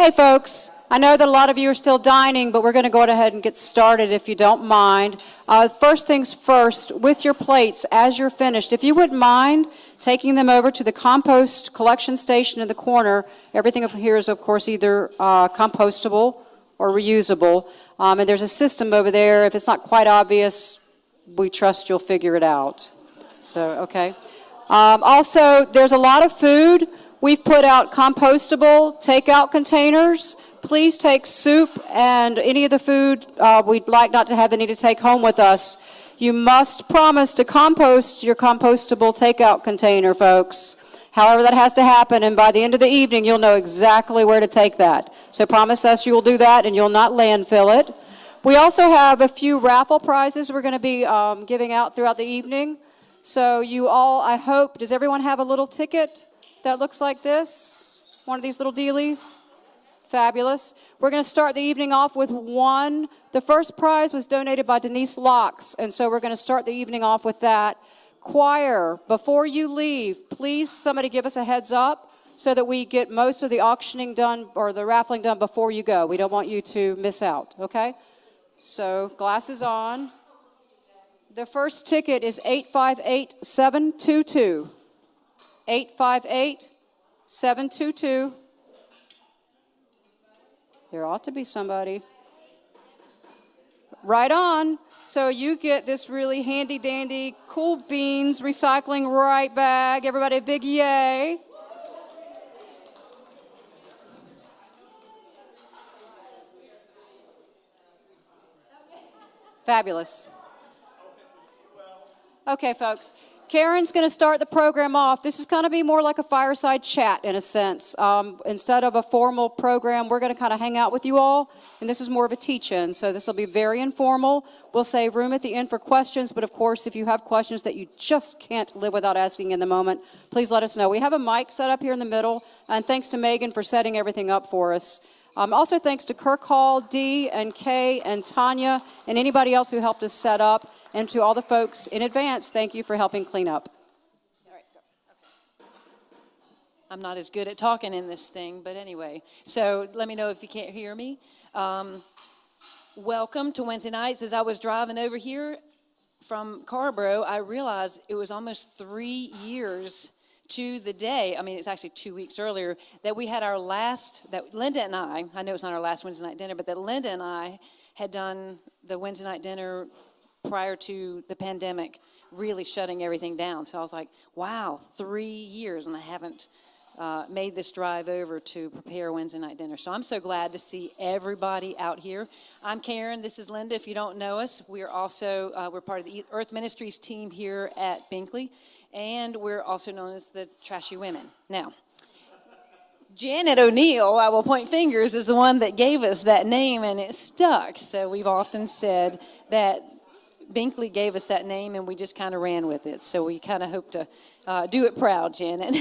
Okay, folks, I know that a lot of you are still dining, but we're going to go ahead and get started if you don't mind. First things first, with your plates, as you're finished, if you wouldn't mind taking them over to the compost collection station in the corner. Everything up here is, of course, either compostable or reusable. And there's a system over there. If it's not quite obvious, we trust you'll figure it out. So, okay. Also, there's a lot of food. We've put out compostable takeout containers. Please take soup and any of the food. We'd like not to have any to take home with us. You must promise to compost your compostable takeout container, folks. However, that has to happen, and by the end of the evening, you'll know exactly where to take that. So promise us you will do that, and you'll not landfill it. We also have a few raffle prizes we're going to be giving out throughout the evening. So you all, I hope, does everyone have a little ticket that looks like this? One of these little dealies? Fabulous. We're going to start the evening off with one. The first prize was donated by Denise Locks, and so we're going to start the evening off with that. Choir, before you leave, please somebody give us a heads up so that we get most of the auctioning done or the raffling done before you go. We don't want you to miss out, okay? So glasses on. The first ticket is 858-722. 858-722. There ought to be somebody. Right on. So you get this really handy-dandy Cool Beans recycling right bag. Everybody a big yay. Fabulous. Okay, folks. Karen's going to start the program off. This is going to be more like a fireside chat in a sense. Instead of a formal program, we're going to kind of hang out with you all, and this is more of a teach-in, so this will be very informal. We'll save room at the end for questions, but of course, if you have questions that you just can't live without asking in the moment, please let us know. We have a mic set up here in the middle, and thanks to Megan for setting everything up for us. Also thanks to Kirk Hall, Dee, and Kay, and Tanya, and anybody else who helped us set up. And to all the folks in advance, thank you for helping clean up. All right, go. Okay. I'm not as good at talking in this thing, but anyway. So let me know if you can't hear me. Welcome to Wednesday nights. As I was driving over here from Carborough, I realized it was almost 3 years to the day, I mean, it's actually 2 weeks earlier, that we had our last, that Linda and I know it's not our last Wednesday night dinner, but that Linda and I had done the Wednesday night dinner prior to the pandemic really shutting everything down. So I was like, wow, 3 years, and I haven't made this drive over to prepare Wednesday night dinner. So I'm so glad to see everybody out here. I'm Karen. This is Linda. If you don't know us, we're also, we're part of the Earth Ministries team here at Binkley, and we're also known as the Trashy Women. Now, Janet O'Neill, I will point fingers, is the one that gave us that name, and it stuck. So we've often said that Binkley gave us that name, and we just kind of ran with it. So we kind of hope to do it proud, Janet.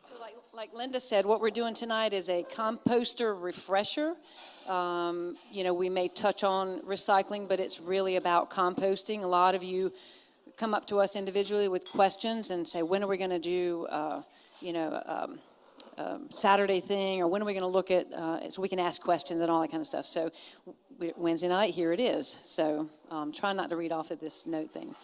So like Linda said, what we're doing tonight is a composter refresher. You know, we may touch on recycling, but it's really about composting. A lot of you come up to us individually with questions and say, when are we going to do, Saturday thing, or when are we going to look at, so we can ask questions and all that kind of stuff. So Wednesday night, here it is. So try not to read off of this note thing.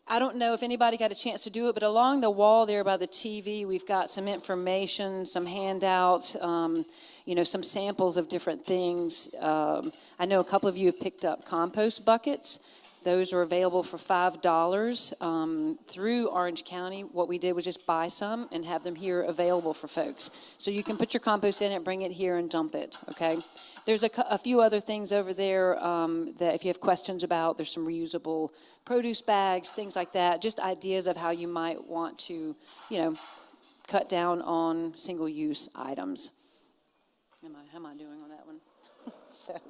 I don't know if anybody got a chance to do it, but along the wall there by the TV, we've got some information, some handouts, some samples of different things. I know a couple of you have picked up compost buckets. Those are available for $5 through Orange County. What we did was just buy some and have them here available for folks. So you can put your compost in it, bring it here, and dump it, okay? There's a few other things over there that if you have questions about, there's some reusable produce bags, things like that, just ideas of how you might want to, cut down on single-use items. How am I doing on that one? So...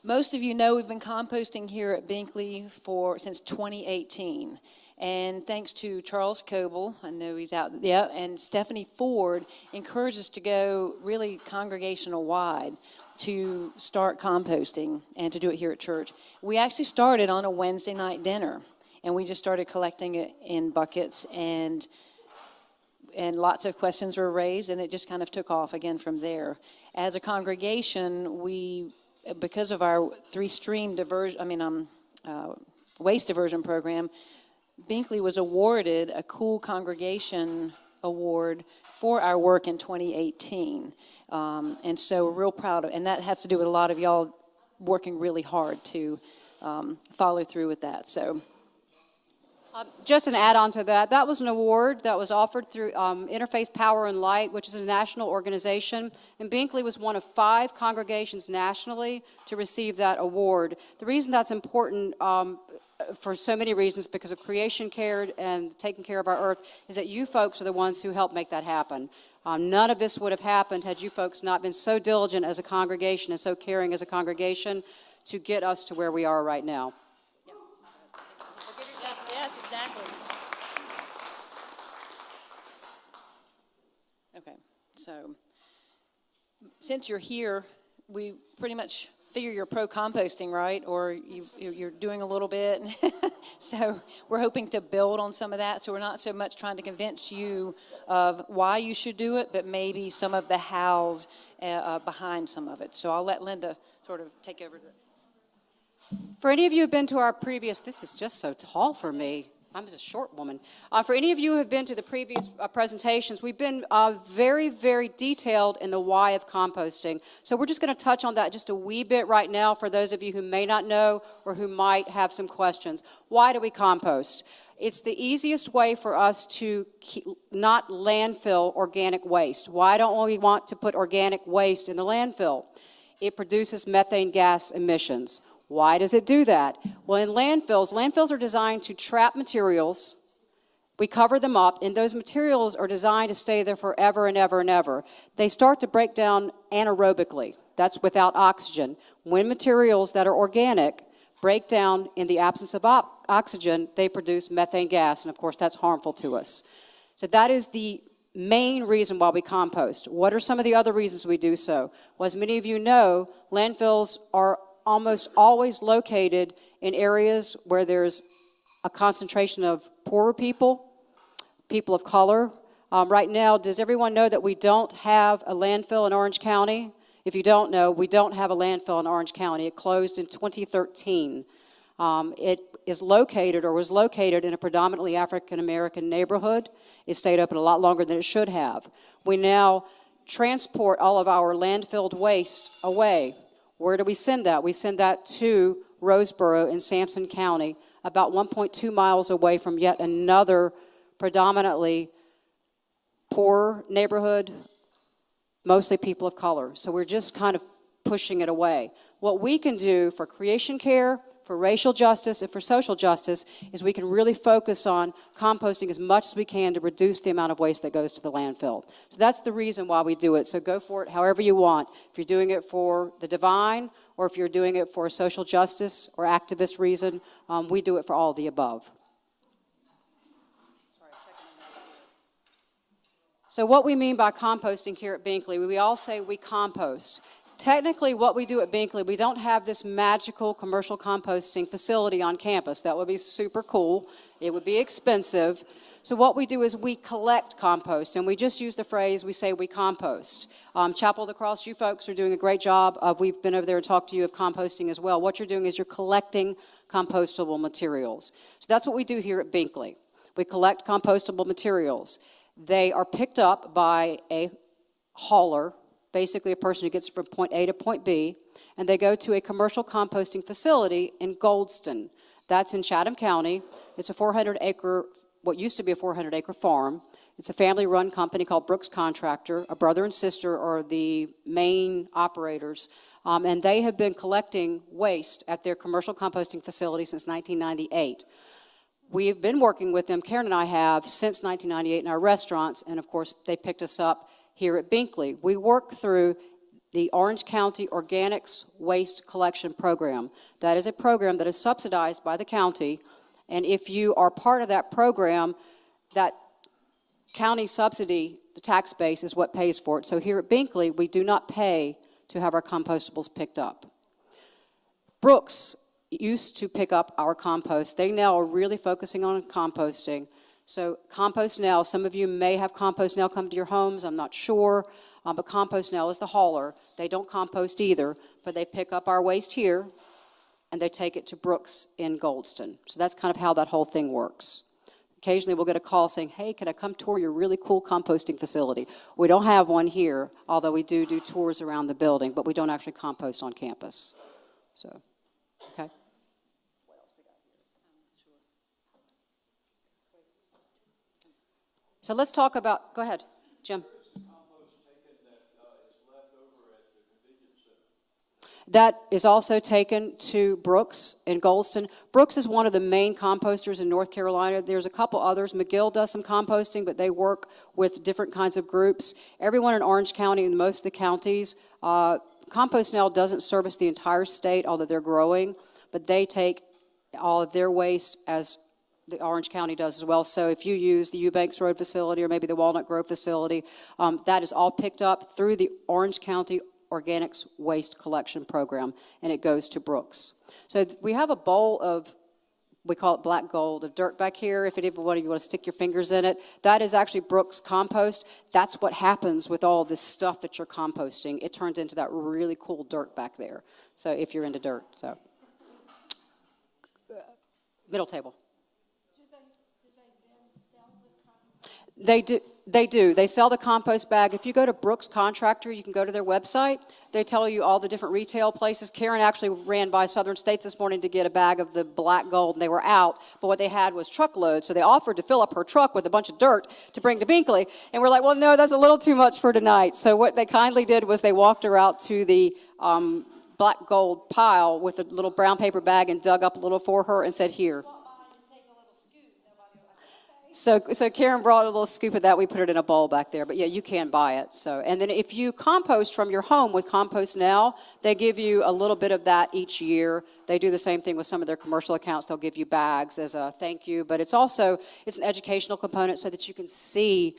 Most of you know we've been composting here at Binkley since 2018. And thanks to Charles Coble, I know he's out, and Stephanie Ford encouraged us to go really congregational wide to start composting and to do it here at church. We actually started on a Wednesday night dinner, and we just started collecting it in buckets, and and lots of questions were raised, and it just kind of took off again from there. As a congregation, because of our three-stream waste diversion program, Binkley was awarded a Cool Congregation Award for our work in 2018. And so we're real proud of, and that has to do with a lot of y'all working really hard to follow through with that. So. Just an add-on to that, that was an award that was offered through Interfaith Power and Light, which is a national organization, and Binkley was one of 5 congregations nationally to receive that award. The reason that's important for so many reasons, because of creation care and taking care of our earth, is that you folks are the ones who helped make that happen. None of this would have happened had you folks not been so diligent as a congregation and so caring as a congregation to get us to where we are right now. Yes, exactly. Okay, so since you're here, we pretty much figure you're pro-composting, right? Or you're doing a little bit. So we're hoping to build on some of that. So we're not so much trying to convince you of why you should do it, but maybe some of the hows behind some of it. So I'll let Linda sort of take over. For any of you who have been to our previous, this is just so tall for me. I'm just a short woman. For any of you who have been to the previous presentations, we've been very, very detailed in the why of composting. So we're just going to touch on that just a wee bit right now for those of you who may not know or who might have some questions. Why do we compost? It's the easiest way for us to not landfill organic waste. Why don't we want to put organic waste in the landfill? It produces methane gas emissions. Why does it do that? Well, in landfills are designed to trap materials. We cover them up, and those materials are designed to stay there forever and ever and ever. They start to break down anaerobically. That's without oxygen. When materials that are organic break down in the absence of oxygen, they produce methane gas, and of course that's harmful to us. So that is the main reason why we compost. What are some of the other reasons we do so? Well, as many of you know, landfills are almost always located in areas where there's a concentration of poorer people, people of color. Right now, does everyone know that we don't have a landfill in Orange County? If you don't know, we don't have a landfill in Orange County. It closed in 2013. It is located or was located in a predominantly African-American neighborhood. It stayed open a lot longer than it should have. We now transport all of our landfilled waste away. Where do we send that? We send that to Roseboro in Sampson County, about 1.2 miles away from yet another predominantly poor neighborhood, mostly people of color. So we're just kind of pushing it away. What we can do for creation care, for racial justice, and for social justice is we can really focus on composting as much as we can to reduce the amount of waste that goes to the landfill. So that's the reason why we do it. So go for it however you want. If you're doing it for the divine, or if you're doing it for a social justice or activist reason, we do it for all of the above. So what we mean by composting here at Binkley, we all say we compost. Technically, what we do at Binkley, we don't have this magical commercial composting facility on campus. That would be super cool. It would be expensive. So what we do is we collect compost, and we just use the phrase, we say we compost. Chapel of the Cross, you folks are doing a great job. We've been over there and talked to you of composting as well. What you're doing is you're collecting compostable materials. So that's what we do here at Binkley. We collect compostable materials. They are picked up by a hauler, basically a person who gets from point A to point B, and they go to a commercial composting facility in Goldston. That's in Chatham County. It's a 400-acre, what used to be a 400-acre farm. It's a family-run company called Brooks Contractor. A brother and sister are the main operators, and they have been collecting waste at their commercial composting facility since 1998. We've been working with them, Karen and I have, since 1998 in our restaurants, and of course they picked us up here at Binkley. We work through the Orange County Organics Waste Collection Program. That is a program that is subsidized by the county, and if you are part of that program, that county subsidy, the tax base, is what pays for it. So here at Binkley, we do not pay to have our compostables picked up. Brooks used to pick up our compost. They now are really focusing on composting. So Compost Now, some of you may have Compost Now come to your homes, I'm not sure, but Compost Now is the hauler. They don't compost either, but they pick up our waste here, and they take it to Brooks in Goldston. So that's kind of how that whole thing works. Occasionally we'll get a call saying, hey, can I come tour your really cool composting facility? We don't have one here, although we do tours around the building, but we don't actually compost on campus. So, okay. So let's talk about, go ahead, Jim. That is also taken to Brooks in Goldston. Brooks is one of the main composters in North Carolina. There's a couple others. McGill does some composting, but they work with different kinds of groups. Everyone in Orange County and most of the counties, Compost Now doesn't service the entire state, although they're growing, but they take all of their waste as the Orange County does as well. So if you use the Eubanks Road facility or maybe the Walnut Grove facility, that is all picked up through the Orange County Organics Waste Collection Program, and it goes to Brooks. So we have a bowl of, we call it black gold, of dirt back here. If any one of you want to stick your fingers in it, that is actually Brooks compost. That's what happens with all this stuff that you're composting. It turns into that really cool dirt back there. So if you're into dirt, so. Middle table. They do. They sell the compost bag. If you go to Brooks Contractor, you can go to their website. They tell you all the different retail places. Karen actually ran by Southern States this morning to get a bag of the black gold, and they were out. But what they had was truckloads, so they offered to fill up her truck with a bunch of dirt to bring to Binkley. And we're like, well, no, that's a little too much for tonight. So what they kindly did was they walked her out to the black gold pile with a little brown paper bag and dug up a little for her and said, here. So Karen brought a little scoop of that. We put it in a bowl back there. But yeah, you can buy it. So, and then if you compost from your home with Compost Now, they give you a little bit of that each year. They do the same thing with some of their commercial accounts. They'll give you bags as a thank you. But it's also, it's an educational component so that you can see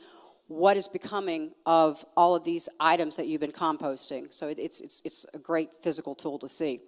what is becoming of all of these items that you've been composting. So it's a great physical tool to see.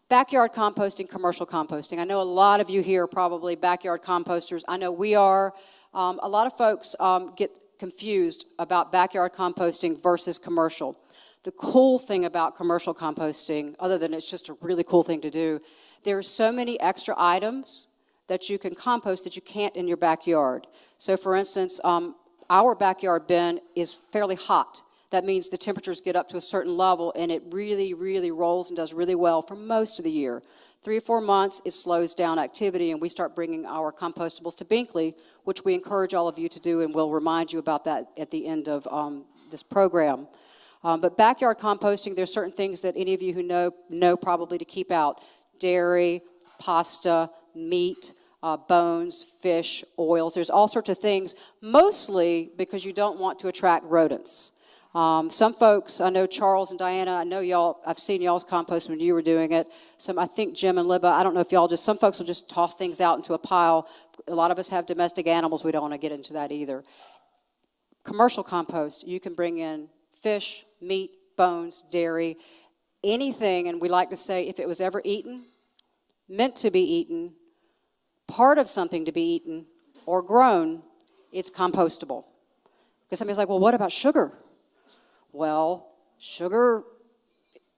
Backyard composting, commercial composting. I know a lot of you here are probably backyard composters. I know we are. A lot of folks get confused about backyard composting versus commercial. The cool thing about commercial composting, other than it's just a really cool thing to do, there are so many extra items that you can compost that you can't in your backyard. So for instance, our backyard bin is fairly hot. That means the temperatures get up to a certain level, and it really, really rolls and does really well for most of the year. 3 or 4 months, it slows down activity, and we start bringing our compostables to Binkley, which we encourage all of you to do, and we'll remind you about that at the end of this program. But backyard composting, there's certain things that any of you who know probably to keep out. Dairy, pasta, meat, bones, fish, oils. There's all sorts of things, mostly because you don't want to attract rodents. Some folks, I know Charles and Diana, I know y'all, I've seen y'all's compost when you were doing it. I think Jim and Libba, I don't know if y'all some folks will just toss things out into a pile. A lot of us have domestic animals, we don't want to get into that either. Commercial compost, you can bring in fish, meat, bones, dairy, anything, and we like to say if it was ever eaten, meant to be eaten, part of something to be eaten, or grown, it's compostable. Because somebody's like, well, what about sugar? Well, sugar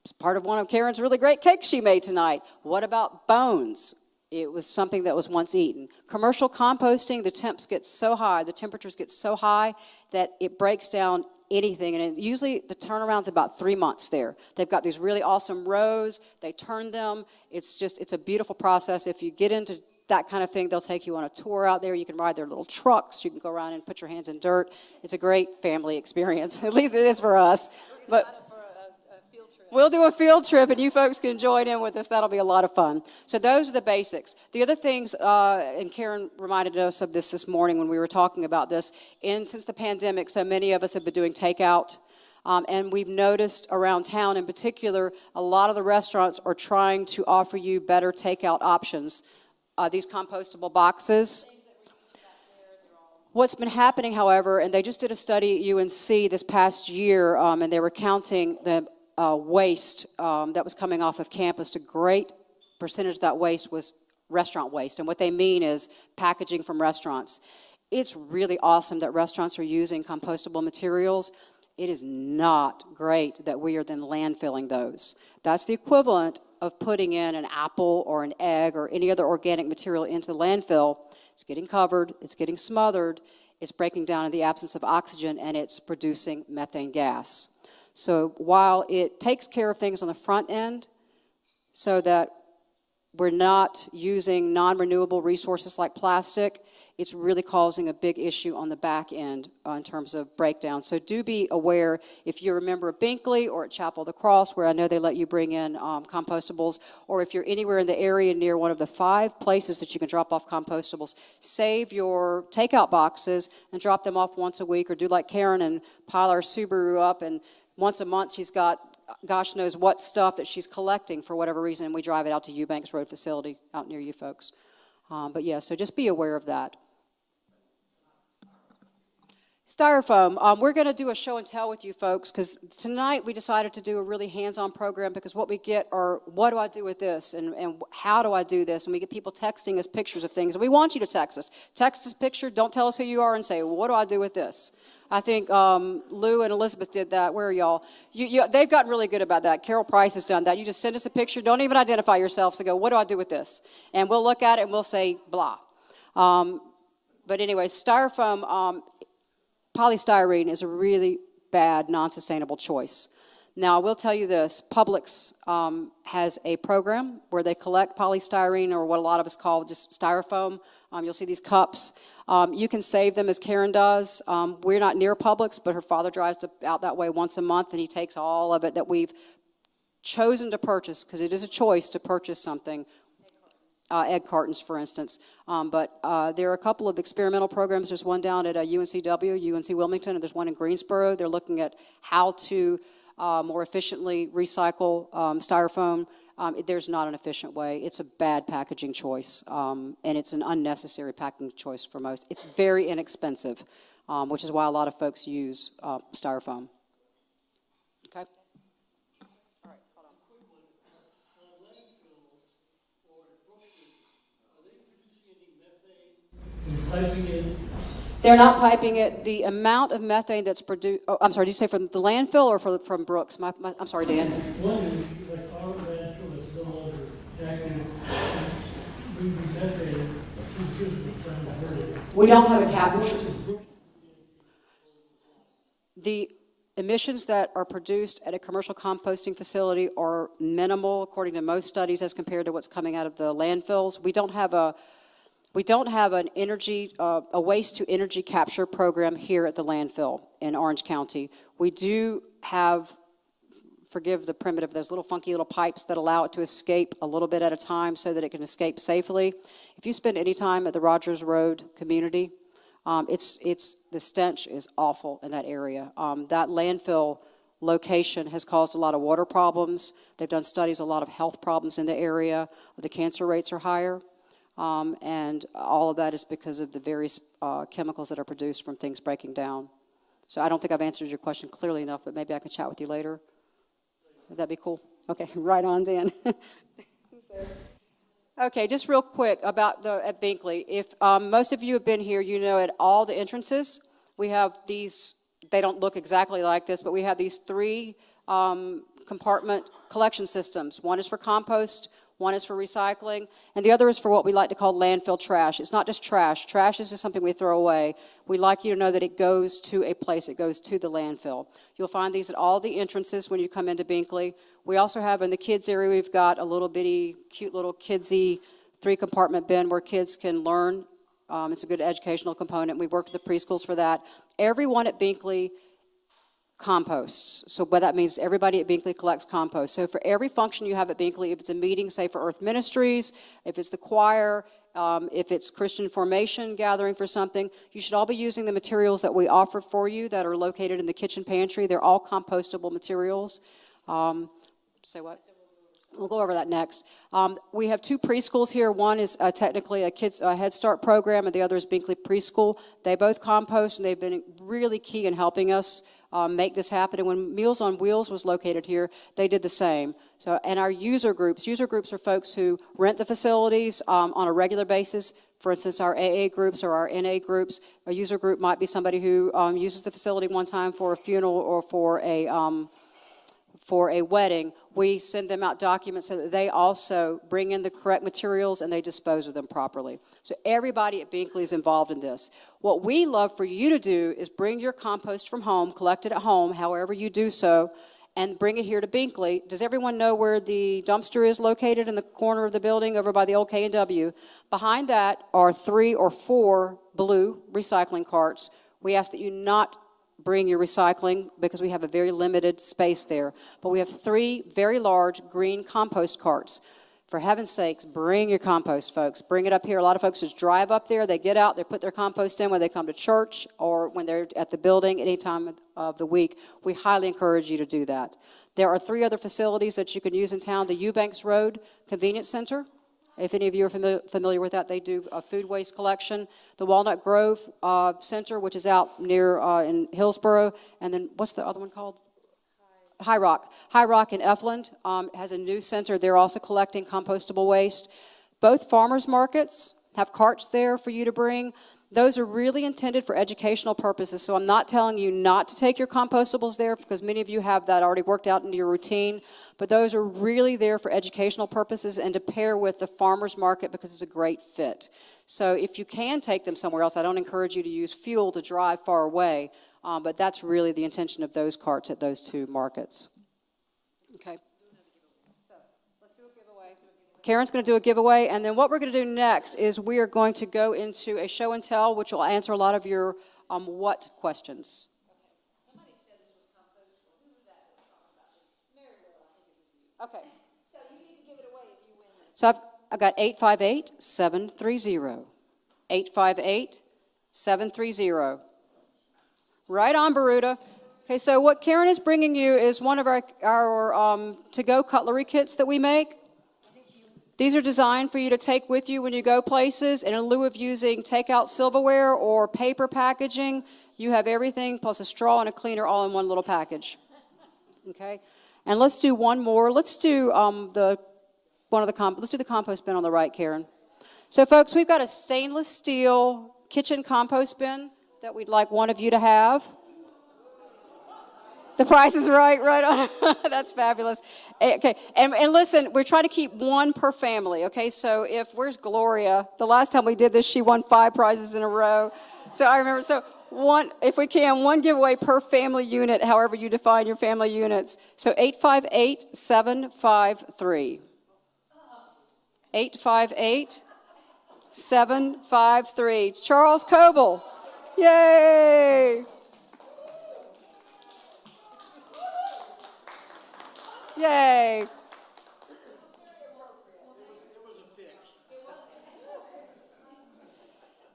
is part of one of Karen's really great cakes she made tonight. What about bones? It was something that was once eaten. Commercial composting, the temps get so high, the temperatures get so high that it breaks down anything. And usually the turnaround's about 3 months there. They've got these really awesome rows. They turn them. It's a beautiful process. If you get into that kind of thing, they'll take you on a tour out there. You can ride their little trucks. You can go around and put your hands in dirt. It's a great family experience. At least it is for us. But we'll do a field trip, and you folks can join in with us. That'll be a lot of fun. So those are the basics. The other things, and Karen reminded us of this morning when we were talking about this, and since the pandemic, so many of us have been doing takeout. And we've noticed around town in particular, a lot of the restaurants are trying to offer you better takeout options. These compostable boxes. What's been happening, however, and they just did a study at UNC this past year, and they were counting the waste that was coming off of campus. A great percentage of that waste was restaurant waste, and what they mean is packaging from restaurants. it's really awesome that restaurants are using compostable materials. It is not great that we are then landfilling those. That's the equivalent of putting in an apple or an egg or any other organic material into the landfill. It's getting covered, it's getting smothered, it's breaking down in the absence of oxygen, and it's producing methane gas. So while it takes care of things on the front end so that we're not using non-renewable resources like plastic, it's really causing a big issue on the back end in terms of breakdown. So do be aware, if you're a member of Binkley or at Chapel of the Cross, where I know they let you bring in compostables, or if you're anywhere in the area near one of the 5 places that you can drop off compostables, save your takeout boxes and drop them off once a week, or do like Karen and pile our Subaru up, and once a month she's got gosh knows what stuff that she's collecting for whatever reason, and we drive it out to Eubanks Road facility out near you folks. But yeah, so just be aware of that. Styrofoam, we're going to do a show and tell with you folks, because tonight we decided to do a really hands-on program, because what we get are, what do I do with this, and how do I do this, and we get people texting us pictures of things, and we want you to text us. Text us a picture, don't tell us who you are, and say, well, what do I do with this? I think Lou and Elizabeth did that. Where are y'all? They've gotten really good about that. Carol Price has done that. You just send us a picture, don't even identify yourselves, and go, what do I do with this? And we'll look at it and we'll say, blah. But anyway, styrofoam, polystyrene is a really bad, non-sustainable choice. Now, I will tell you this. Publix has a program where they collect polystyrene, or what a lot of us call just styrofoam. You'll see these cups. You can save them, as Karen does. We're not near Publix, but her father drives out that way once a month, and he takes all of it that we've chosen to purchase, because it is a choice to purchase something. Egg cartons, for instance. But there are a couple of experimental programs. There's one down at UNCW, UNC Wilmington, and there's one in Greensboro. They're looking at how to more efficiently recycle styrofoam. There's not an efficient way. It's a bad packaging choice, and it's an unnecessary packaging choice for most. It's very inexpensive, which is why a lot of folks use styrofoam. Okay? All right, hold on. Piping it. They're not piping it. The amount of methane that's produced, oh, I'm sorry, did you say from the landfill or from Brooks? I'm sorry, Dan. One is like our landfill that's no longer active. We methane, We don't have a cap. The emissions that are produced at a commercial composting facility are minimal, according to most studies, as compared to what's coming out of the landfills. We don't have an energy, a waste to energy capture program here at the landfill in Orange County. We do have, forgive the primitive, those little funky little pipes that allow it to escape a little bit at a time so that it can escape safely. If you spend any time at the Rogers Road community, the stench is awful in that area. That landfill location has caused a lot of water problems. They've done studies, a lot of health problems in the area. The cancer rates are higher. And all of that is because of the various chemicals that are produced from things breaking down. So I don't think I've answered your question clearly enough, but maybe I can chat with you later. Would that be cool? Okay, right on, Dan. Okay, just real quick about at Binkley. If most of you have been here, you know at all the entrances, we have these, they don't look exactly like this, but we have these 3 compartment collection systems. One is for compost, one is for recycling, and the other is for what we like to call landfill trash. It's not just trash. Trash is just something we throw away. We like you to know that it goes to a place. It goes to the landfill. You'll find these at all the entrances when you come into Binkley. We also have in the kids area, we've got a little bitty, cute little kidsy 3-compartment bin where kids can learn. It's a good educational component. We work with the preschools for that. Everyone at Binkley composts. So what that means, everybody at Binkley collects compost. So for every function you have at Binkley, if it's a meeting, say for Earth Ministries, if it's the choir, if it's Christian formation gathering for something, you should all be using the materials that we offer for you that are located in the kitchen pantry. They're all compostable materials. Say what? We'll go over that next. We have 2 preschools here. One is technically a kids Head Start program, and the other is Binkley Preschool. They both compost, and they've been really key in helping us make this happen. And when Meals on Wheels was located here, they did the same. So, and our user groups are folks who rent the facilities on a regular basis For instance, our AA groups or our NA groups, a user group might be somebody who uses the facility one time for a funeral or for a wedding. We send them out documents so that they also bring in the correct materials and they dispose of them properly. So everybody at Binkley is involved in this. What we love for you to do is bring your compost from home, collect it at home, however you do so, and bring it here to Binkley. Does everyone know where the dumpster is located in the corner of the building over by the old K&W? Behind that are 3 or 4 blue recycling carts. We ask that you not bring your recycling because we have a very limited space there. But we have 3 very large green compost carts. For heaven's sakes, bring your compost, folks. Bring it up here. A lot of folks just drive up there. They get out. They put their compost in when they come to church or when they're at the building any time of the week. We highly encourage you to do that. There are 3 other facilities that you can use in town. The Eubanks Road Convenience Center. If any of you are familiar with that, they do a food waste collection. The Walnut Grove Center, which is out near in Hillsborough. And then what's the other one called? High Rock. High Rock in Efland has a new center. They're also collecting compostable waste. Both farmers markets have carts there for you to bring. Those are really intended for educational purposes, so I'm not telling you not to take your compostables there because many of you have that already worked out into your routine, but those are really there for educational purposes and to pair with the farmers market because it's a great fit. So if you can take them somewhere else, I don't encourage you to use fuel to drive far away, but that's really the intention of those carts at those 2 markets. Okay. So let's do a giveaway. Karen's going to do a giveaway, and then what we're going to do next is we are going to go into a show and tell, which will answer a lot of your what questions. Somebody said this was compostable. Who was that talking about this? Mary Will, I think it was you. Okay. So you need to give it away if you win this. So I've got 858-730. 858-730. Right on, Baruta. Okay, so what Karen is bringing you is one of our to-go cutlery kits that we make. These are designed for you to take with you when you go places, and in lieu of using takeout silverware or paper packaging, you have everything plus a straw and a cleaner all in one little package. Okay, and let's do one more. Let's do let's do the compost bin on the right, Karen. So, folks, we've got a stainless steel kitchen compost bin that we'd like one of you to have. The price is right on. That's fabulous. Okay, and listen, we're trying to keep 1 per family, okay? So where's Gloria? The last time we did this, she won 5 prizes in a row. So I remember, if we can, 1 giveaway per family unit, however you define your family units. So 858-753. 858-753. Charles Coble. Yay! Yay.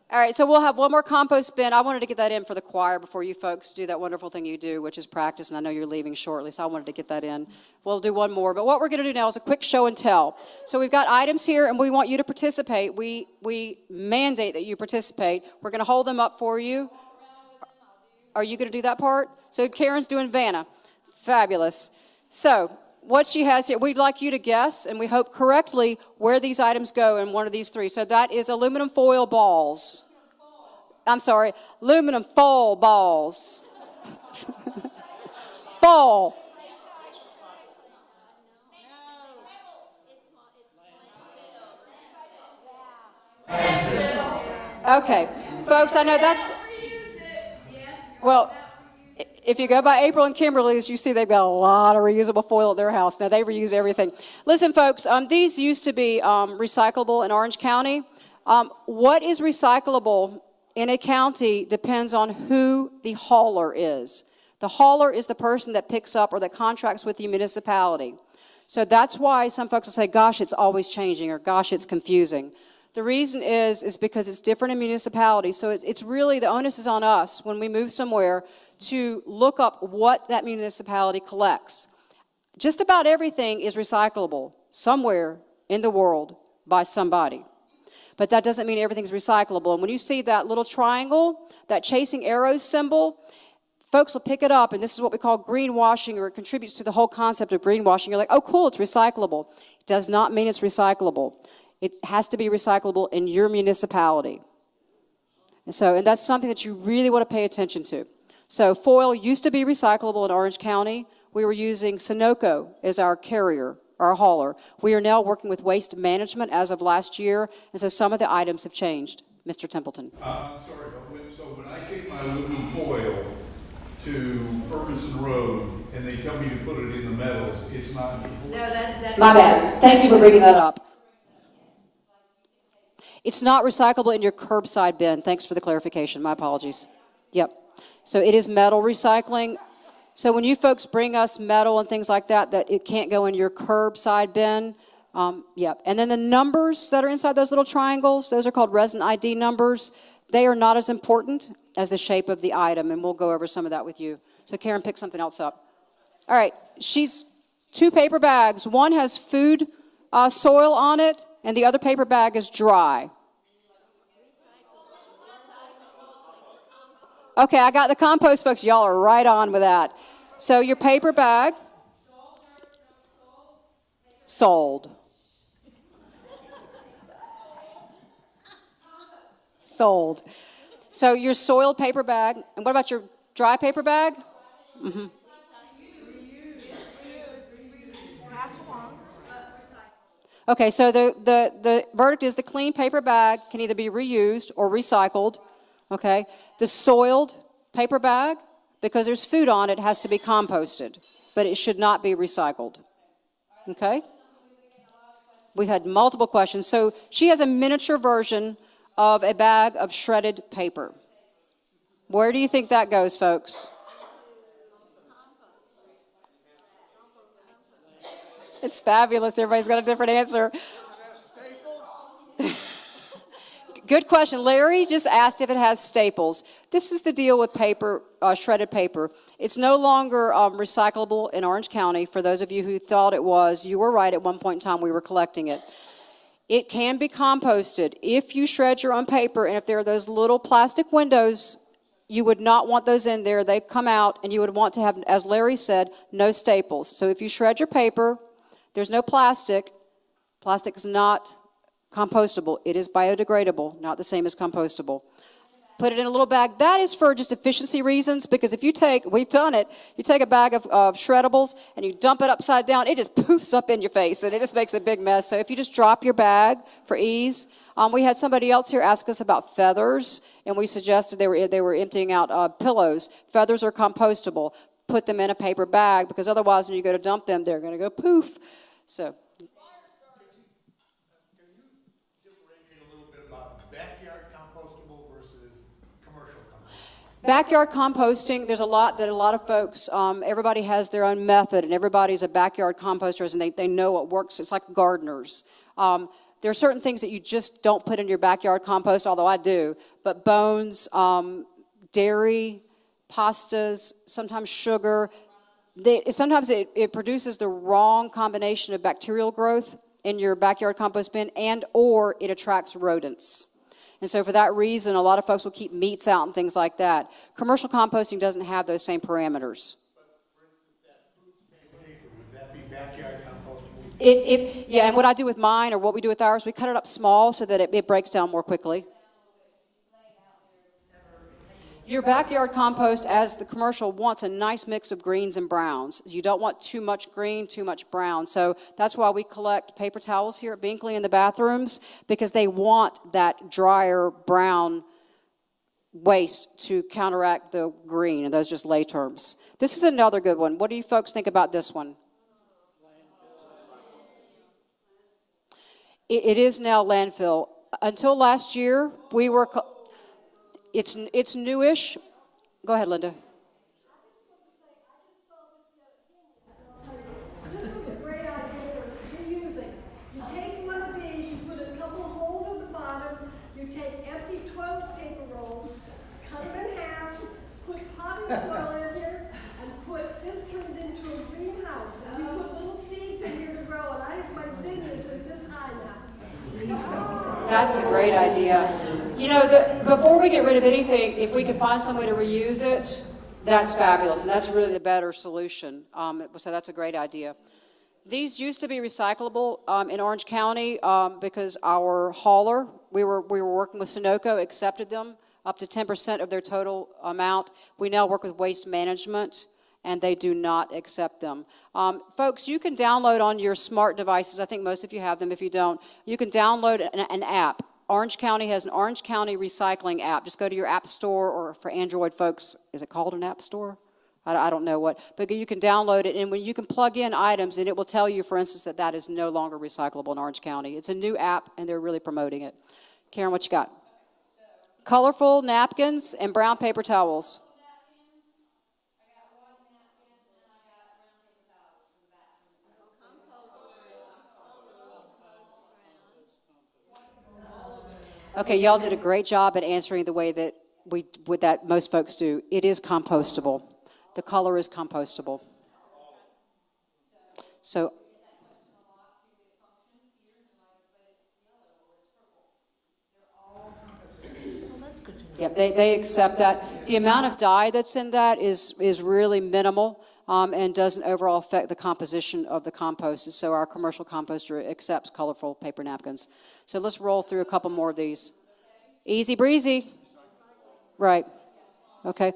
All right, so we'll have one more compost bin. I wanted to get that in for the choir before you folks do that wonderful thing you do, which is practice, and I know you're leaving shortly, so I wanted to get that in. We'll do one more, but what we're going to do now is a quick show and tell. So we've got items here, and we want you to participate. We mandate that you participate. We're going to hold them up for you. Are you going to do that part? So Karen's doing Vanna. Fabulous. So what she has here, we'd like you to guess, and we hope correctly, where these items go in one of these 3. So that is aluminum foil balls. I'm sorry, aluminum foil balls. Foil. Okay, folks, I know that's, well, if you go by April and Kimberly's, you see they've got a lot of reusable foil at their house. Now, they reuse everything. Listen, folks, these used to be recyclable in Orange County. What is recyclable in a county depends on who the hauler is. The hauler is the person that picks up or that contracts with the municipality. So that's why some folks will say, gosh, it's always changing, or gosh, it's confusing. The reason is because it's different in municipalities. So it's really, the onus is on us when we move somewhere to look up what that municipality collects. Just about everything is recyclable somewhere in the world by somebody. But that doesn't mean everything's recyclable. And when you see that little triangle, that chasing arrows symbol, folks will pick it up, and this is what we call greenwashing, or it contributes to the whole concept of greenwashing. You're like, oh, cool, it's recyclable. It does not mean it's recyclable. It has to be recyclable in your municipality. And that's something that you really want to pay attention to. So foil used to be recyclable in Orange County. We were using Sunoco as our carrier, our hauler. We are now working with Waste Management as of last year, and so some of the items have changed. Mr. Templeton. I'm sorry, but so when I take my aluminum foil to Ferguson Road and they tell me to put it in the metals, it's not. No, that My bad. Thank you for bringing that up. It's not recyclable in your curbside bin. Thanks for the clarification. My apologies. Yep. So it is metal recycling. So when you folks bring us metal and things like that, that it can't go in your curbside bin. Yep. And then the numbers that are inside those little triangles, those are called resin ID numbers. They are not as important as the shape of the item, and we'll go over some of that with you. So Karen, pick something else up. All right. She's 2 paper bags. One has food soil on it, and the other paper bag is dry. Okay, I got the compost folks. Y'all are right on with that. So your paper bag, sold. Sold. So your soiled paper bag, and what about your dry paper bag? Mm-hmm. Okay, so the verdict is the clean paper bag can either be reused or recycled. Okay, the soiled paper bag, because there's food on it, has to be composted, but it should not be recycled. Okay? We had multiple questions. So she has a miniature version of a bag of shredded paper. Where do you think that goes, folks? It's fabulous. Everybody's got a different answer. Good question. Larry just asked if it has staples. This is the deal with paper, shredded paper. It's no longer recyclable in Orange County. For those of you who thought it was, you were right. At one point in time, we were collecting it. It can be composted. If you shred your own paper, and if there are those little plastic windows, you would not want those in there. They come out, and you would want to have, as Larry said, no staples. So if you shred your paper, there's no plastic. Plastic is not compostable. It is biodegradable, not the same as compostable. Put it in a little bag. That is for just efficiency reasons, because if you take, we've done it, you take a bag of shreddables and you dump it upside down, it just poofs up in your face and it just makes a big mess. So if you just drop your bag for ease. We had somebody else here ask us about feathers, and we suggested they were emptying out pillows. Feathers are compostable. Put them in a paper bag, because otherwise when you go to dump them, they're going to go poof. So. Backyard composting, there's a lot of folks, everybody has their own method, and everybody's a backyard composter, and they know what works. It's like gardeners. There are certain things that you just don't put in your backyard compost, although I do, but bones, dairy, pastas, sometimes sugar. Sometimes it produces the wrong combination of bacterial growth in your backyard compost bin, and or it attracts rodents. And so for that reason, a lot of folks will keep meats out and things like that. Commercial composting doesn't have those same parameters. But for instance, that food paper, would that be backyard compostable? Yeah, and what I do with mine, or what we do with ours, we cut it up small so that it breaks down more quickly. Your backyard compost, as the commercial, wants a nice mix of greens and browns. You don't want too much green, too much brown. So that's why we collect paper towels here at Binkley in the bathrooms, because they want that drier brown waste to counteract the green, and those are just lay terms. This is another good one. What do you folks think about this one? It is now landfill. Until last year, we were... It's newish. Go ahead, Linda. This is a great idea for reusing. You take one of these, you put a couple of holes at the bottom, you take empty toilet paper rolls, cut them in half, put potting soil in here, and this turns into a greenhouse. And we put little seeds in here to grow, and I have my zinnias are this high now. That's a great idea. You know, before we get rid of anything, if we can find some way to reuse it, that's fabulous, and that's really the better solution. So that's a great idea. These used to be recyclable in Orange County because our hauler, we were working with Sunoco, accepted them up to 10% of their total amount. We now work with Waste Management, and they do not accept them. Folks, you can download on your smart devices. I think most of you have them. If you don't, you can download an app. Orange County has an Orange County recycling app. Just go to your app store, or for Android folks, is it called an app store? I don't know what, but you can download it, and when you can plug in items, and it will tell you, for instance, that is no longer recyclable in Orange County. It's a new app, and they're really promoting it. Karen, what you got? Colorful napkins and brown paper towels. Okay, y'all did a great job at answering the way that most folks do. It is compostable. The color is compostable. So, yep, they accept that. The amount of dye that's in that is really minimal and doesn't overall affect the composition of the compost. So our commercial composter accepts colorful paper napkins. So let's roll through a couple more of these. Easy breezy. Right. Okay.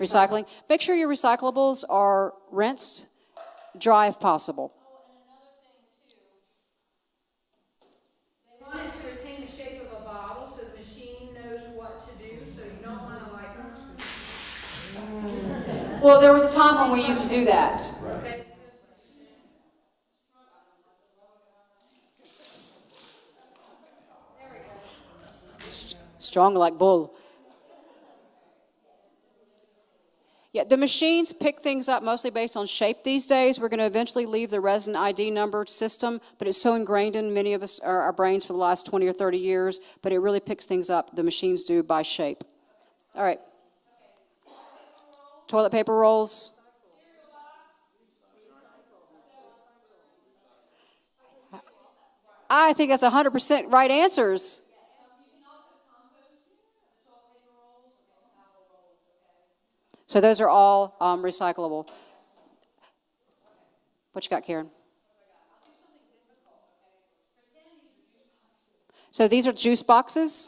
Recycling. Make sure your recyclables are rinsed, dry if possible. Want it to retain the shape of a bottle so the machine knows what to do, so you don't want to Well, there was a time when we used to do that. Okay. Strong like bull. Yeah, the machines pick things up mostly based on shape these days. We're going to eventually leave the resin ID number system, but it's so ingrained in many of us, our brains for the last 20 or 30 years, but it really picks things up, the machines do, by shape. All right. Toilet paper rolls. I think that's 100% right answers. So those are all recyclable. What you got, Karen? So these are juice boxes.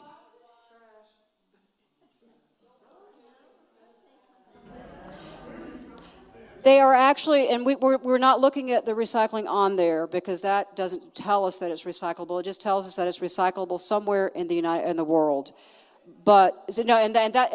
They are actually, and we're not looking at the recycling on there because that doesn't tell us that it's recyclable. It just tells us that it's recyclable somewhere in the world. But no, and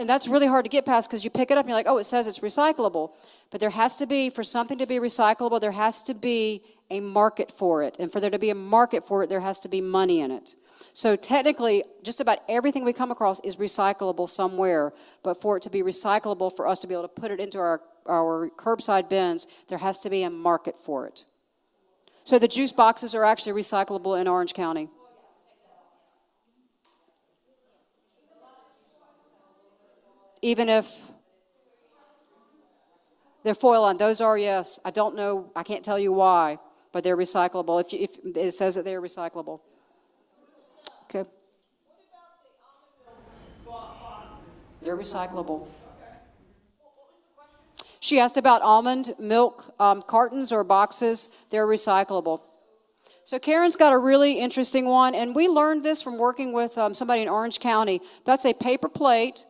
that's really hard to get past because you pick it up and you're like, oh, it says it's recyclable. But there has to be, for something to be recyclable, there has to be a market for it. And for there to be a market for it, there has to be money in it. So technically, just about everything we come across is recyclable somewhere. But for it to be recyclable, for us to be able to put it into our curbside bins, there has to be a market for it. So the juice boxes are actually recyclable in Orange County. Even if they're foil on, those are, yes. I don't know, I can't tell you why, but they're recyclable. If it says that they're recyclable. Okay. They're recyclable. She asked about almond milk cartons or boxes. They're recyclable. So Karen's got a really interesting one, and we learned this from working with somebody in Orange County. That's a paper plate.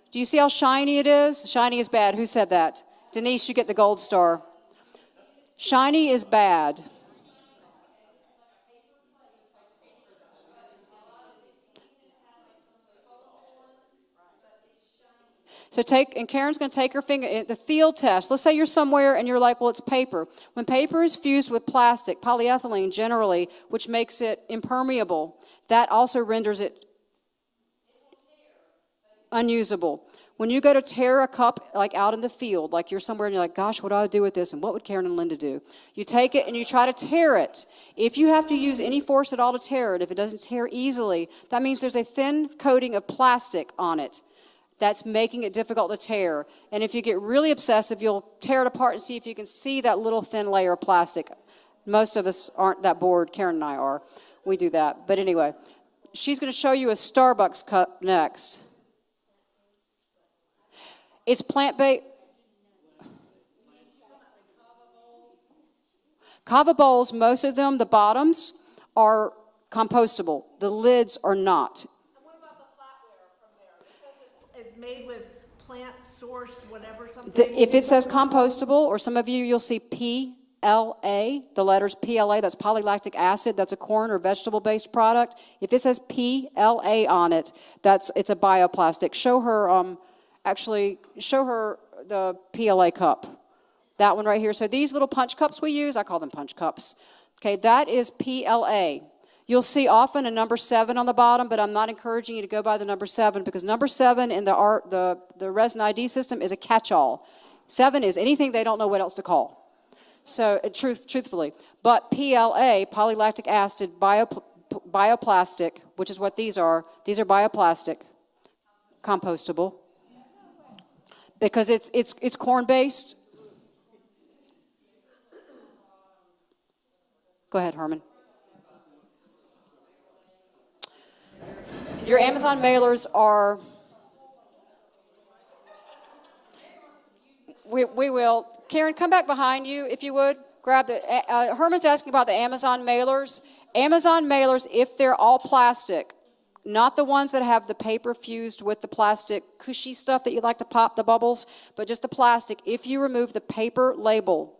Do you see how shiny it is? Shiny is bad. Who said that? Denise, you get the gold star. Shiny is bad. So and Karen's going to take her finger, the field test. Let's say you're somewhere and you're like, well, it's paper. When paper is fused with plastic, polyethylene generally, which makes it impermeable, that also renders it unusable. When you go to tear a cup, like out in the field, like you're somewhere and you're like, gosh, what do I do with this? And what would Karen and Linda do? You take it and you try to tear it. If you have to use any force at all to tear it, if it doesn't tear easily, that means there's a thin coating of plastic on it that's making it difficult to tear. And if you get really obsessive, you'll tear it apart and see if you can see that little thin layer of plastic. Most of us aren't that bored. Karen and I are. We do that. But anyway, she's going to show you a Starbucks cup next. It's plant-based. Kava bowls, most of them, the bottoms, are compostable. The lids are not. And what about the flatware from there? It says it's made with plant-sourced whatever something. If it says compostable, or some of you, you'll see PLA, the letters PLA, that's polylactic acid, that's a corn or vegetable-based product. If it says PLA on it, it's a bioplastic. Show her the PLA cup. That one right here. So these little punch cups we use, I call them punch cups. Okay, that is PLA. You'll see often a number 7 on the bottom, but I'm not encouraging you to go by the number 7 because number 7 in the resin ID system is a catch-all. 7 is anything they don't know what else to call. So truthfully, but PLA, polylactic acid, bioplastic, which is what these are bioplastic, compostable, because it's corn-based. Go ahead, Herman. Your Amazon mailers are, we will. Karen, come back behind you, if you would. Grab the, Herman's asking about the Amazon mailers. Amazon mailers, if they're all plastic, not the ones that have the paper fused with the plastic cushy stuff that you like to pop the bubbles, but just the plastic. If you remove the paper label,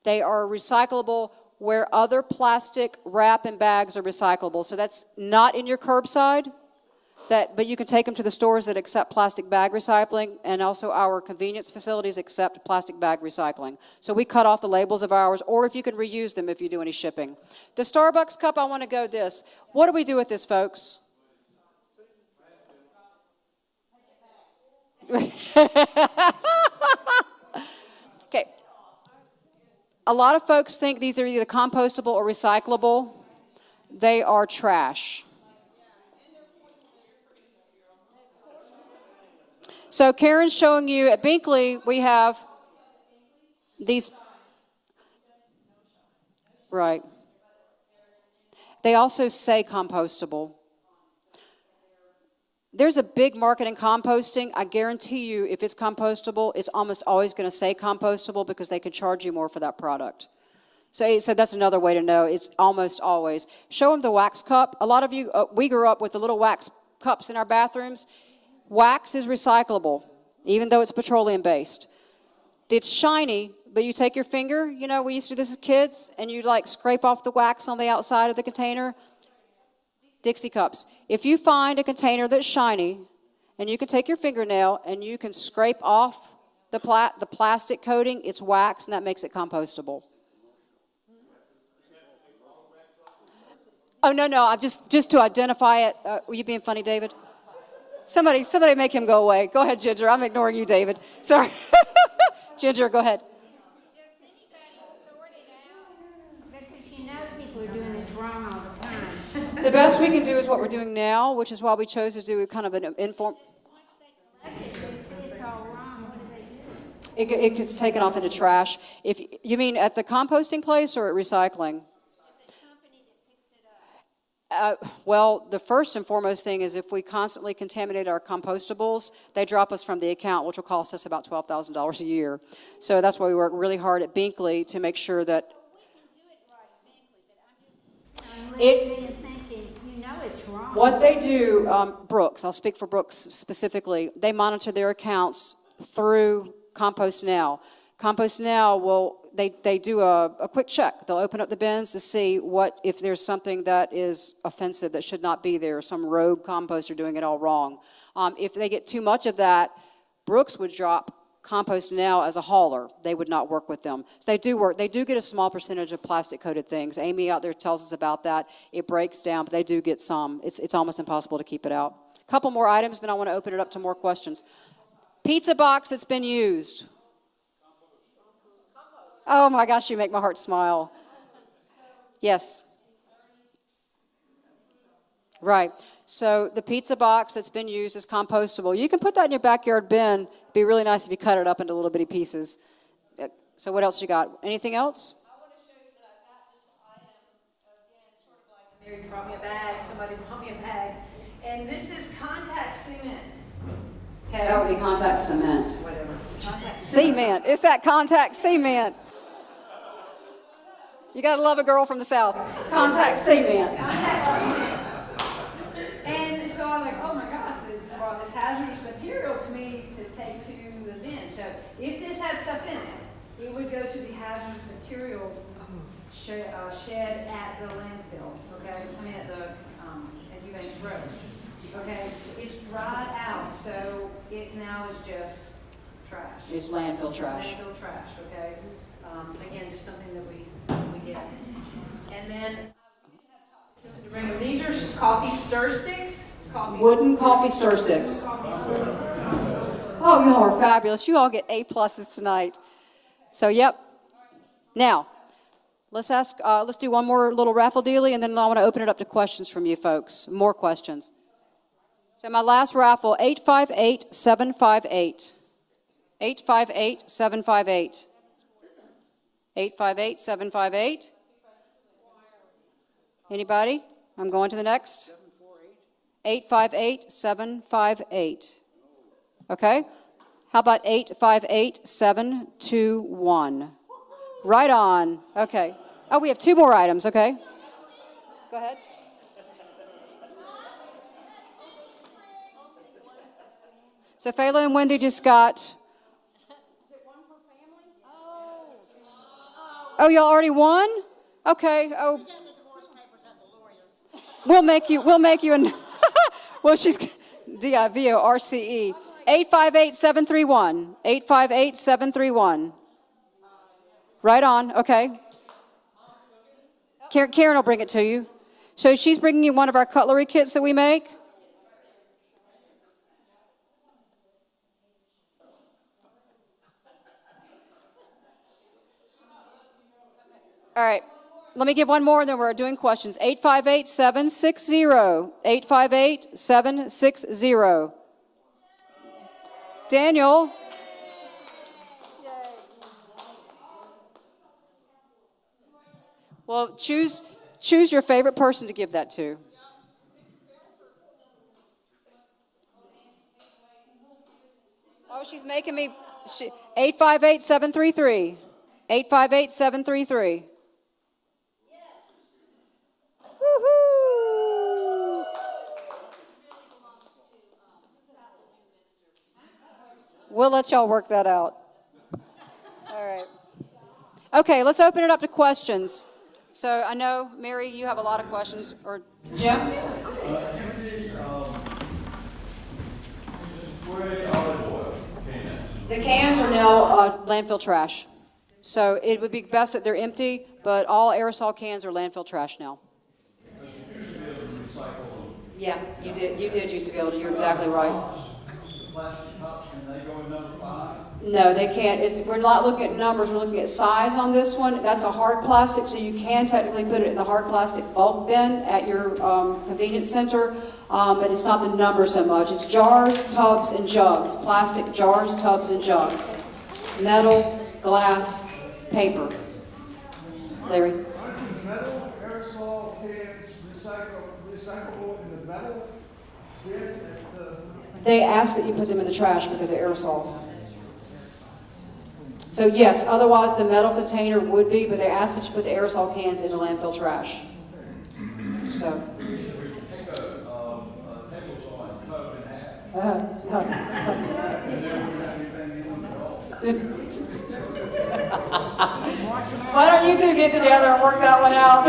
they are recyclable where other plastic wrap and bags are recyclable. So that's not in your curbside, but you can take them to the stores that accept plastic bag recycling, and also our convenience facilities accept plastic bag recycling. So we cut off the labels of ours, or if you can reuse them if you do any shipping. The Starbucks cup, I want to go this. What do we do with this, folks? Okay. A lot of folks think these are either compostable or recyclable. They are trash. So Karen's showing you at Binkley, we have these. Right. They also say compostable. There's a big market in composting. I guarantee you, if it's compostable, it's almost always going to say compostable because they can charge you more for that product. So that's another way to know. It's almost always. Show them the wax cup. A lot of you, we grew up with the little wax cups in our bathrooms. Wax is recyclable, even though it's petroleum-based. It's shiny, but you take your finger, we used to do this as kids, and you scrape off the wax on the outside of the container. Dixie cups. If you find a container that's shiny, and you can take your fingernail and you can scrape off the plastic coating, it's wax, and that makes it compostable. Oh, no, I'm just to identify it. Were you being funny, David? Somebody make him go away. Go ahead, Ginger. I'm ignoring you, David. Sorry. Ginger, go ahead. Does anybody sort it out? Because you know people are doing this wrong all the time. The best we can do is what we're doing now, which is why we chose to do kind of an informal. Once they collect it, they see it's all wrong. What do they do? It gets taken off into trash. If you mean at the composting place or at recycling? The company that picks it up. Well, the first and foremost thing is if we constantly contaminate our compostables, they drop us from the account, which will cost us about $12,000 a year. So that's why we work really hard at Binkley to make sure that. I'm listening and thinking, it's wrong. What they do, Brooks, I'll speak for Brooks specifically, they monitor their accounts through Compost Now. Compost Now they do a quick check. They'll open up the bins to see if there's something that is offensive that should not be there, some rogue composter doing it all wrong. If they get too much of that, Brooks would drop Compost Now as a hauler. They would not work with them. So they do work. They do get a small percentage of plastic-coated things. Amy out there tells us about that. It breaks down, but they do get some. It's almost impossible to keep it out. A couple more items, then I want to open it up to more questions. Pizza box that's been used. Oh my gosh, you make my heart smile. Yes. Right. So the pizza box that's been used is compostable. You can put that in your backyard bin. It'd be really nice if you cut it up into little bitty pieces. So what else you got? Anything else? I want to show you that I've got this item, again, sort of like Mary brought me a bag, somebody brought me a bag, and this is contact cement. Okay? That would be contact cement. Whatever. Contact Cement. It's that contact cement. You gotta love a girl from the South. Contact cement. And so I'm like, oh my gosh, they brought this hazardous material to me to take to the bin. So if this had stuff in it, it would go to the hazardous materials shed at the landfill, okay? I mean, at Eubanks Road, okay? It's dried out, so it now is just trash. It's landfill trash. Landfill trash, okay? Again, just something that we get. And then, these are coffee stir sticks. Wooden coffee stir sticks. Oh, y'all are fabulous. You all get A+ tonight. So, yep. Now, let's do one more little raffle dealie, and then I want to open it up to questions from you folks. More questions. So my last raffle, 858-758. 858-758. 858-758. Anybody? I'm going to the next. 858-758. Okay? How about 858-721? Right on. Okay. Oh, we have two more items. Okay. Go ahead. So Fayla and Wendy just got. Oh, y'all already won? Okay. Oh. We'll make you an. Well, she's DIVORCE. 858-731. 858-731. Right on. Okay. Karen will bring it to you. So she's bringing you one of our cutlery kits that we make. All right. Let me give one more, and then we're doing questions. 858-760. 858-760. Daniel. Well, choose your favorite person to give that to. Oh, she's making me. 858-733. 858-733. Woohoo! We'll let y'all work that out. All right. Okay, let's open it up to questions. So I know, Mary, you have a lot of questions. Or Jim? The cans are now landfill trash. So it would be best that they're empty, but all aerosol cans are landfill trash now. Yeah, you did used to be able to. You're exactly right. Plastic cups, can they go in number 5? No, they can't. We're not looking at numbers. We're looking at size on this one. That's a hard plastic, so you can technically put it in the hard plastic bulk bin at your convenience center, but it's not the number so much. It's jars, tubs, and jugs. Plastic jars, tubs, and jugs. Metal, glass, paper. Larry? Aren't metal aerosol cans recyclable in the metal bin at the... They ask that you put them in the trash because of aerosol. So yes, otherwise the metal container would be, but they asked that you put the aerosol cans in the landfill trash. So. Take a table saw and cut it in half. Why don't you two get together and work that one out?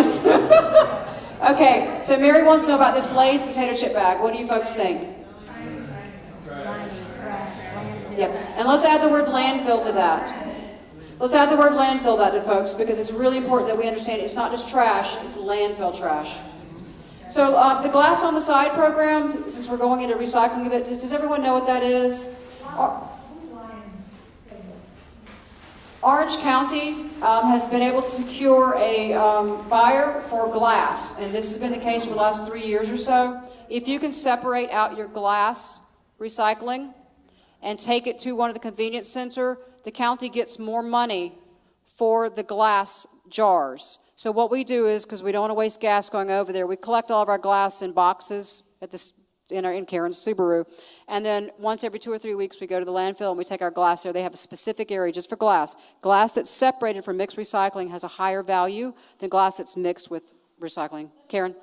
Okay, so Mary wants to know about this Lay's potato chip bag. What do you folks think? Yep, and let's add the word landfill to that. Let's add the word landfill to folks, because it's really important that we understand it's not just trash, it's landfill trash. So the glass on the side program, since we're going into recycling of it, does everyone know what that is? Orange County has been able to secure a buyer for glass, and this has been the case for the last 3 years or so. If you can separate out your glass recycling and take it to one of the convenience center, the county gets more money for the glass jars. So what we do is, because we don't want to waste gas going over there, we collect all of our glass in boxes at the in Karen's Subaru. And then once every 2 or 3 weeks, we go to the landfill and we take our glass there. They have a specific area just for glass. Glass that's separated from mixed recycling has a higher value than glass that's mixed with recycling. Karen?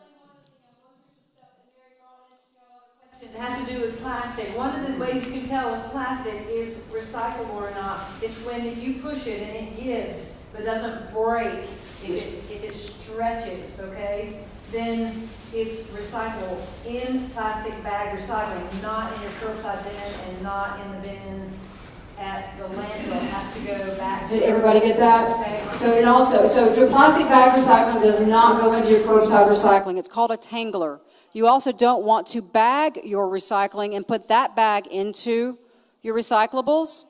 It has to do with plastic. One of the ways you can tell if plastic is recyclable or not is when if you push it and it gives but doesn't break, if it stretches, okay, then it's recyclable in plastic bag recycling, not in your curbside bin and not in the bin at the landfill. It has to go back. Did everybody get that? So it also, so your plastic bag recycling does not go into your curbside recycling. It's called a tangler. You also don't want to bag your recycling and put that bag into your recyclables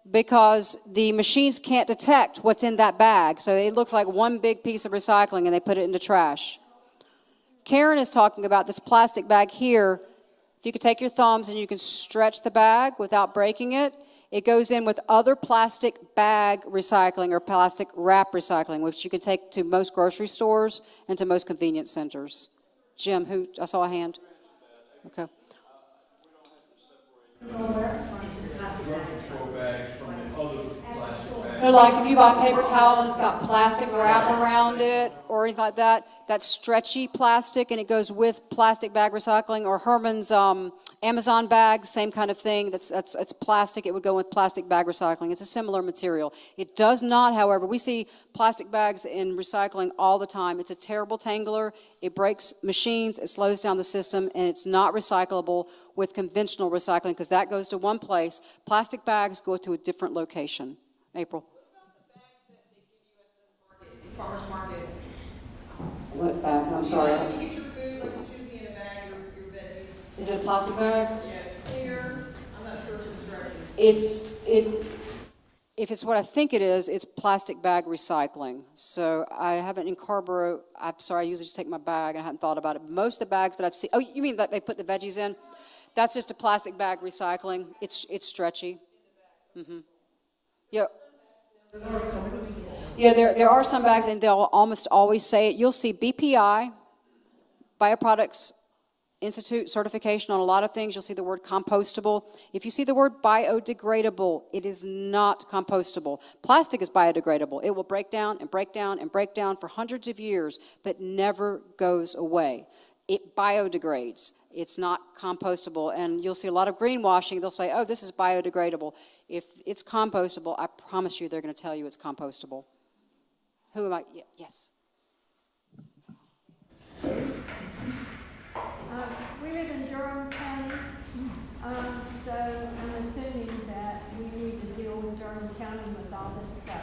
because the machines can't detect what's in that bag. So it looks like one big piece of recycling and they put it into trash. Karen is talking about this plastic bag here. If you could take your thumbs and you can stretch the bag without breaking it, it goes in with other plastic bag recycling or plastic wrap recycling, which you can take to most grocery stores and to most convenience centers. Jim, I saw a hand. Okay. Grocery store bags from the other plastic bags. They're like if you buy paper towel and it's got plastic wrap around it or anything like that, that's stretchy plastic and it goes with plastic bag recycling, or Herman's Amazon bag, same kind of thing. It's plastic. It would go with plastic bag recycling. It's a similar material. It does not, however, we see plastic bags in recycling all the time. It's a terrible tangler. It breaks machines. It slows down the system, and it's not recyclable with conventional recycling because that goes to one place. Plastic bags go to a different location. April. Farmer's market. What bags? I'm sorry. When you get your food, like it's usually in a bag, your veggies. Is it a plastic bag? Yeah, it's clear. I'm not sure if it's directions. If it's what I think it is, it's plastic bag recycling. So I haven't in Carborough, I'm sorry, I usually just take my bag and I hadn't thought about it. Most of the bags that I've seen, oh, you mean that they put the veggies in? That's just a plastic bag recycling. It's stretchy. Mm-hmm. Yeah. Yeah, there are some bags, and they'll almost always say it. You'll see BPI, Bioproducts Institute certification on a lot of things. You'll see the word compostable. If you see the word biodegradable, it is not compostable. Plastic is biodegradable. It will break down and break down and break down for hundreds of years, but never goes away. It biodegrades. It's not compostable. And you'll see a lot of greenwashing. They'll say, oh, this is biodegradable. If it's compostable, I promise you they're going to tell you it's compostable. Who am I? Yes. We live in Durham County, so I'm assuming that we need to deal with Durham County with all this stuff.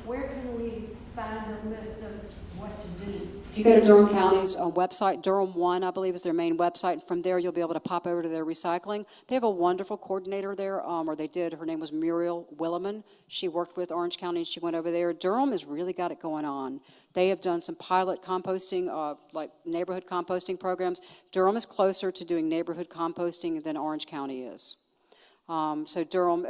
Where can we find a list of what to do? If you go to Durham County's website, Durham 1, I believe, is their main website. And from there, you'll be able to pop over to their recycling. They have a wonderful coordinator there, or they did. Her name was Muriel Williman. She worked with Orange County, and she went over there. Durham has really got it going on. They have done some pilot composting, like neighborhood composting programs. Durham is closer to doing neighborhood composting than Orange County is. So Durham,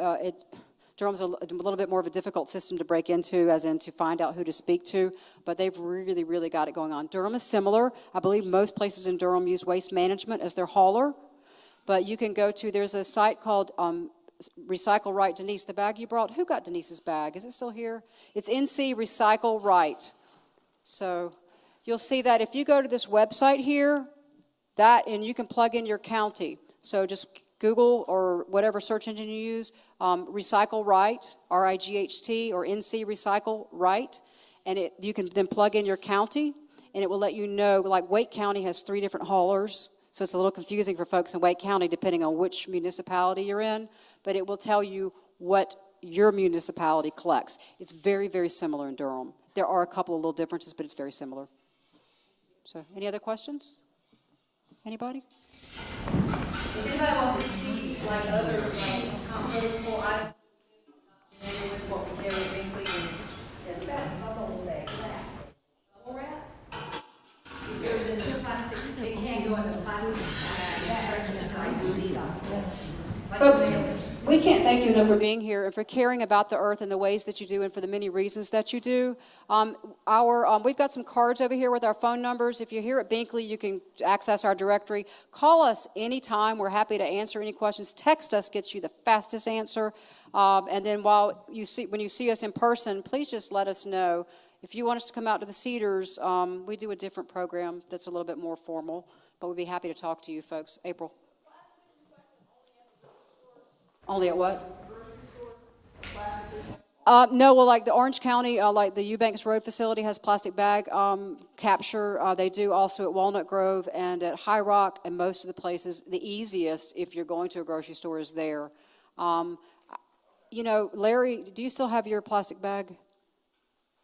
Durham's a little bit more of a difficult system to break into, as in to find out who to speak to, but they've really, really got it going on. Durham is similar. I believe most places in Durham use Waste Management as their hauler, but you can go to, there's a site called Recycle Right. Denise, the bag you brought, who got Denise's bag? Is it still here? It's NC Recycle Right. So you'll see that if you go to this website here, and you can plug in your county. So just Google or whatever search engine you use, Recycle Right, R-I-G-H-T, or NC Recycle Right, and you can then plug in your county, and it will let you know, like Wake County has 3 different haulers, so it's a little confusing for folks in Wake County depending on which municipality you're in, but it will tell you what your municipality collects. It's very, very similar in Durham. There are a couple of little differences, but it's very similar. So, any other questions? Anybody? If anybody wants to see like other compostable items, with what we carry in Binkley and yes, bubble bag. Bubble wrap. It goes into plastic. It can't go into plastic bag. Folks, we we can't thank you enough for being here and for caring about the earth in the ways that you do and for the many reasons that you do. We've got some cards over here with our phone numbers. If you're here at Binkley, you can access our directory. Call us anytime. We're happy to answer any questions. Text us gets you the fastest answer. And then when you see us in person, please just let us know. If you want us to come out to the Cedars, we do a different program that's a little bit more formal, but we'd be happy to talk to you folks. April. Only at what? No, well, like the Orange County, like the Eubanks Road facility has plastic bag capture. They do also at Walnut Grove and at High Rock and most of the places. The easiest, if you're going to a grocery store, is there. You know, Larry, do you still have your plastic bag?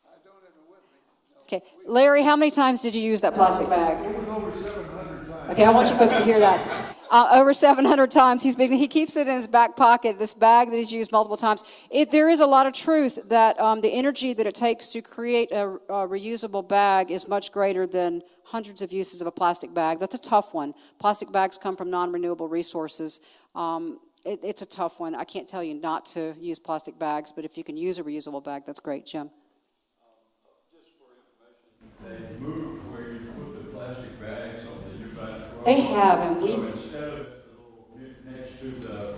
I don't have it with me. No. Okay. Larry, how many times did you use that plastic bag? It was over 700 times. Okay, I want you folks to hear that. Over 700 times. He keeps it in his back pocket, this bag that he's used multiple times. There is a lot of truth that the energy that it takes to create a reusable bag is much greater than hundreds of uses of a plastic bag. That's a tough one. Plastic bags come from non-renewable resources. It's a tough one. I can't tell you not to use plastic bags, but if you can use a reusable bag, that's great. Jim? Just for information, they moved where you put the plastic bags on the Eubanks Road. They have, and So instead of it next to the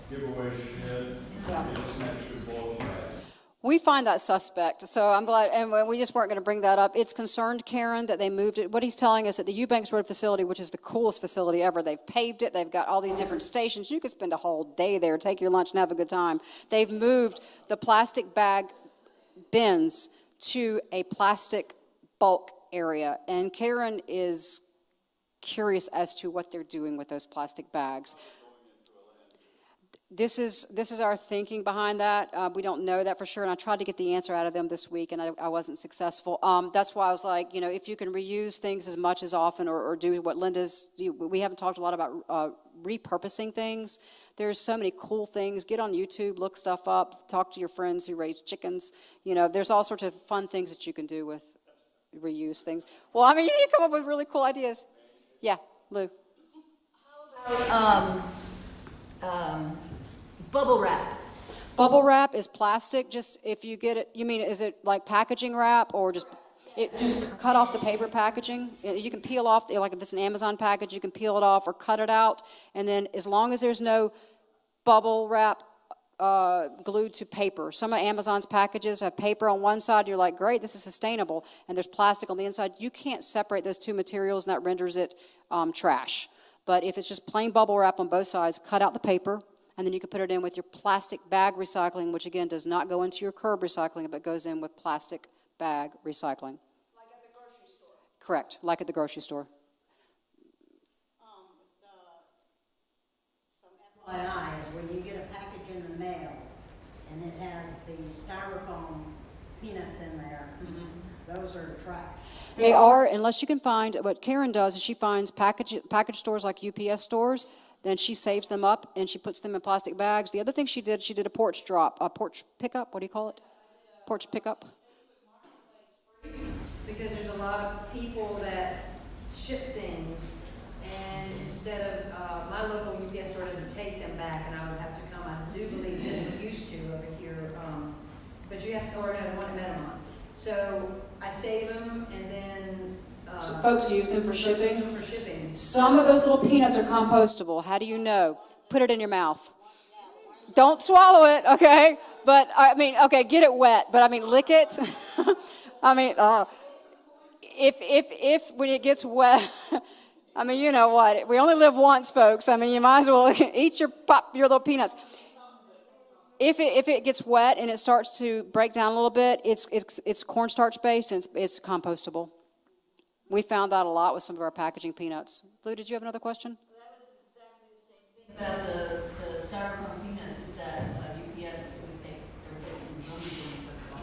giveaway shed, it's next to both bags. We find that suspect, so I'm glad, and we just weren't going to bring that up. It's concerned Karen that they moved it. What he's telling us at the Eubanks Road facility, which is the coolest facility ever, they've paved it, they've got all these different stations. You could spend a whole day there, take your lunch and have a good time. They've moved the plastic bag bins to a plastic bulk area, and Karen is curious as to what they're doing with those plastic bags. This is our thinking behind that. We don't know that for sure, and I tried to get the answer out of them this week, and I wasn't successful. That's why I was like, you know, if you can reuse things as much as often or do what Linda's, we haven't talked a lot about repurposing things. There's so many cool things. Get on YouTube, look stuff up, talk to your friends who raise chickens. You know, there's all sorts of fun things that you can do with reuse things. Well, I mean, you need to come up with really cool ideas. Yeah, Lou. Bubble wrap. Bubble wrap is plastic. Just if you get it, you mean, is it like packaging wrap or just cut off the paper packaging? You can peel off, like if it's an Amazon package, you can peel it off or cut it out. And then as long as there's no bubble wrap glued to paper. Some of Amazon's packages have paper on one side. You're like, great, this is sustainable. And there's plastic on the inside. You can't separate those two materials, and that renders it trash. But if it's just plain bubble wrap on both sides, cut out the paper, and then you can put it in with your plastic bag recycling, which again does not go into your curb recycling, but goes in with plastic bag recycling. Like at the grocery store. Correct, like at the grocery store. Some FYI is when you get a package in the mail and it has the styrofoam peanuts in there, those are trash. They are, unless you can find, what Karen does is she finds package stores like UPS stores. Then she saves them up and she puts them in plastic bags. The other thing she did a porch drop, a porch pickup. What do you call it? Porch pickup. Because there's a lot of people that ship things, and instead of, my local UPS store doesn't take them back, and I would have to come. I do believe this one used to over here, but you have to order one minimum. So I save them, and then folks use them for shipping. Use them for shipping. Some of those little peanuts are compostable. How do you know? Put it in your mouth. Don't swallow it, okay? But I mean, okay, get it wet. But I mean, lick it. I mean, if when it gets wet, I mean, you know what? We only live once, folks. I mean, you might as well eat your little peanuts. If it gets wet and it starts to break down a little bit, it's cornstarch based and it's compostable. We found that a lot with some of our packaging peanuts. Lou, did you have another question? Well, that was exactly the same thing about the styrofoam peanuts. Is that UPS would take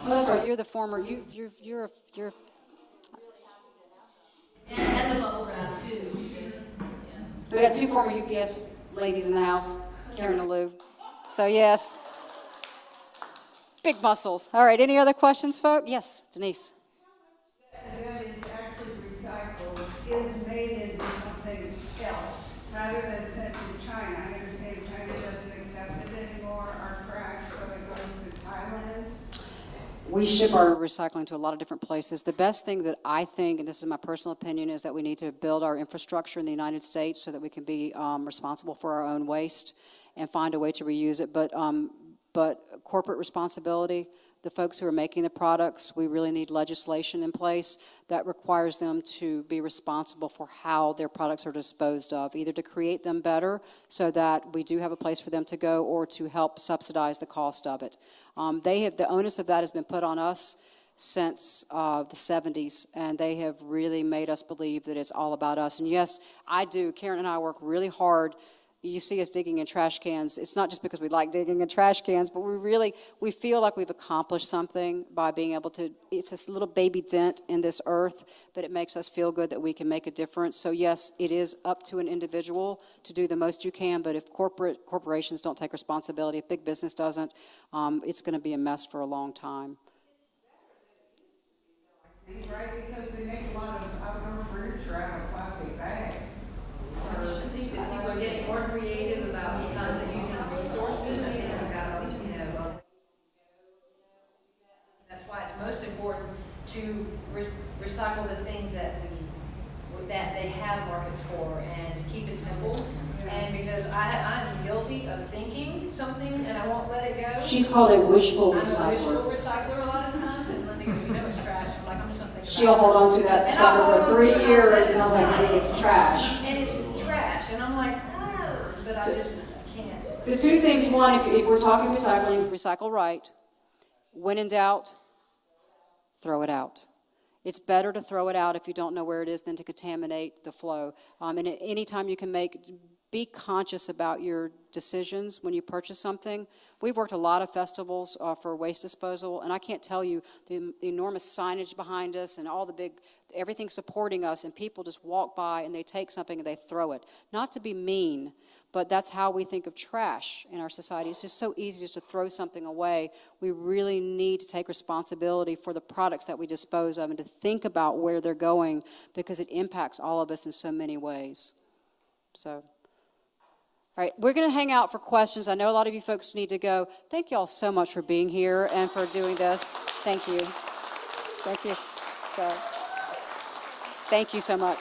Oh, that's right. You're the former. You're. And the bubble wrap too. Yeah. We got two former UPS ladies in the house, Karen and Lou. So yes, big muscles. All right. Any other questions, folks? Yes, Denise. That is actually recycled is made into something else rather than sent to China. I understand China doesn't accept it anymore. We ship our recycling to a lot of different places. The best thing that I think, and this is my personal opinion, is that we need to build our infrastructure in the United States so that we can be responsible for our own waste and find a way to reuse it. But corporate responsibility, the folks who are making the products, we really need legislation in place that requires them to be responsible for how their products are disposed of, either to create them better so that we do have a place for them to go or to help subsidize the cost of it. The onus of that has been put on us since the 70s, and they have really made us believe that it's all about us. And yes, I do. Karen and I work really hard. You see us digging in trash cans. It's not just because we like digging in trash cans, but we feel like we've accomplished something by being able to, it's this little baby dent in this earth, but it makes us feel good that we can make a difference. So yes, it is up to an individual to do the most you can, but if corporations don't take responsibility, if big business doesn't, it's going to be a mess for a long time. Right, because they make a lot of outdoor furniture out of plastic bags. I think that people are getting more creative about using resources. I think about, that's why it's most important to recycle the things that they have markets for and to keep it simple. And because I'm guilty of thinking something and I won't let it go. She's called a wishful I'm recycler. a wishful recycler a lot of times, and Linda goes, it's trash. I'm like, I'm just going to think about it. She'll hold on to that sucker for 3 years, and I was like, honey, it's trash. And it's trash, and I'm like, but I can't. The two things, one, if we're talking recycling, recycle right. When in doubt, throw it out. It's better to throw it out if you don't know where it is than to contaminate the flow. And at any time you can be conscious about your decisions when you purchase something. We've worked a lot of festivals for waste disposal, and I can't tell you the enormous signage behind us and all the everything supporting us, and people just walk by and they take something and they throw it. Not to be mean, but that's how we think of trash in our society. It's just so easy just to throw something away. We really need to take responsibility for the products that we dispose of and to think about where they're going, because it impacts all of us in so many ways. So. All right, we're going to hang out for questions. I know a lot of you folks need to go. Thank you all so much for being here and for doing this. Thank you. Thank you. So, thank you so much.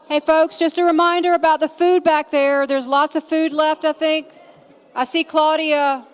Hey, folks, just a reminder about the food back there. There's lots of food left, I think. I see Claudia